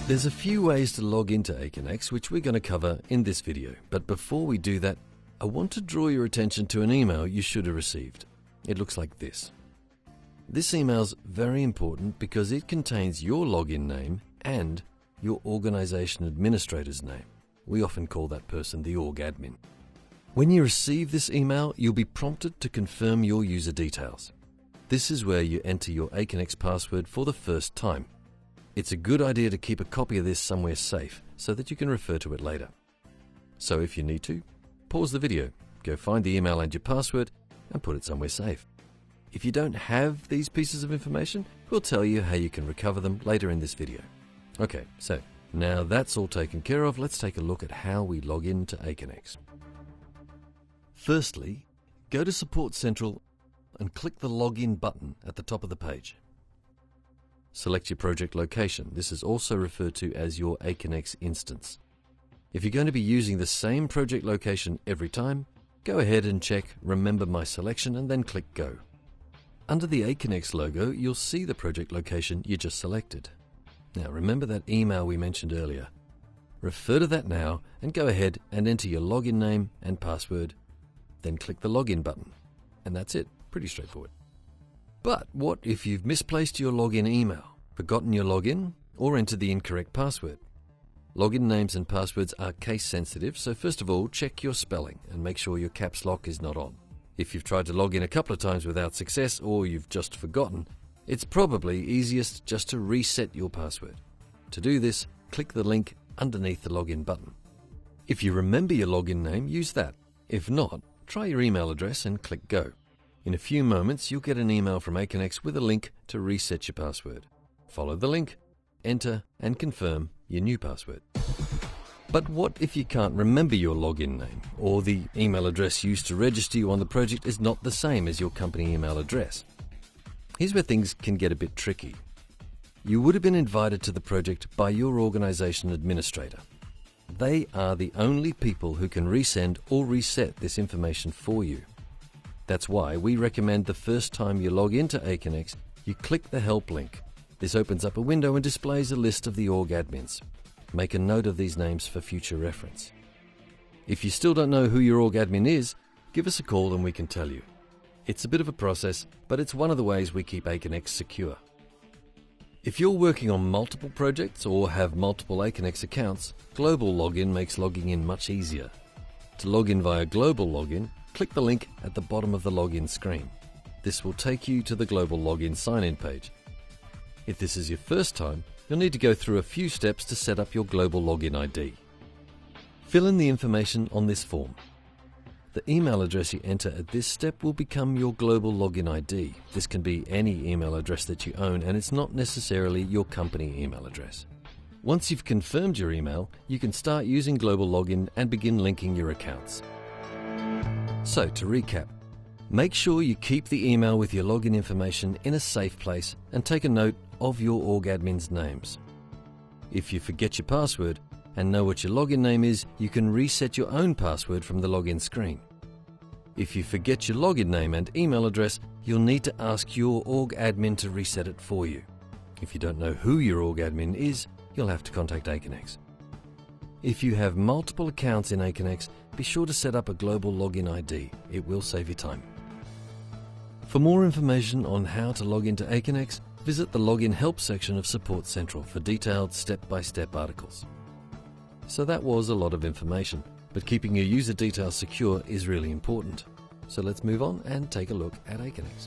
There's a few ways to log into Aconex, which we're going to cover in this video. But before we do that, I want to draw your attention to an email you should have received. It looks like this. This email's very important because it contains your login name and your organization administrator's name. We often call that person the org admin. When you receive this email, you'll be prompted to confirm your user details. This is where you enter your Aconex password for the first time. It's a good idea to keep a copy of this somewhere safe so that you can refer to it later. So if you need to, pause the video, go find the email and your password, and put it somewhere safe. If you don't have these pieces of information, we'll tell you how you can recover them later in this video. Okay, so now that's all taken care of, let's take a look at how we log into Aconex. Firstly, go to Support Central and click the Login button at the top of the page. Select your project location. This is also referred to as your Aconex instance. If you're going to be using the same project location every time, go ahead and check Remember My Selection and then click Go. Under the Aconex logo, you'll see the project location you just selected. Now remember that email we mentioned earlier. Refer to that now and go ahead and enter your login name and password, then click the Login button. And that's it. Pretty straightforward. But what if you've misplaced your login email, forgotten your login, or entered the incorrect password? Login names and passwords are case sensitive, so first of all, check your spelling and make sure your caps lock is not on. If you've tried to log in a couple of times without success, or you've just forgotten, it's probably easiest just to reset your password. To do this, click the link underneath the login button. If you remember your login name, use that. If not, try your email address and click Go. In a few moments, you'll get an email from Aconex with a link to reset your password. Follow the link, enter, and confirm your new password. But what if you can't remember your login name, or the email address used to register you on the project is not the same as your company email address? Here's where things can get a bit tricky. You would have been invited to the project by your organization administrator. They are the only people who can resend or reset this information for you. That's why we recommend the first time you log into Aconex, you click the Help link. This opens up a window and displays a list of the org admins. Make a note of these names for future reference. If you still don't know who your org admin is, give us a call and we can tell you. It's a bit of a process, but it's one of the ways we keep Aconex secure. If you're working on multiple projects or have multiple Aconex accounts, Global Login makes logging in much easier. To log in via Global Login, click the link at the bottom of the login screen. This will take you to the Global Login sign-in page. If this is your first time, you'll need to go through a few steps to set up your Global Login ID. Fill in the information on this form. The email address you enter at this step will become your Global Login ID. This can be any email address that you own, and it's not necessarily your company email address. Once you've confirmed your email, you can start using Global Login and begin linking your accounts. So, to recap, make sure you keep the email with your login information in a safe place and take a note of your org admin's names. If you forget your password and know what your login name is, you can reset your own password from the login screen. If you forget your login name and email address, you'll need to ask your org admin to reset it for you. If you don't know who your org admin is, you'll have to contact Aconex. If you have multiple accounts in Aconex, be sure to set up a Global Login ID. It will save you time. For more information on how to log into Aconex, visit the Login Help section of Support Central for detailed step-by-step articles. So that was a lot of information, but keeping your user details secure is really important. So let's move on and take a look at Aconex.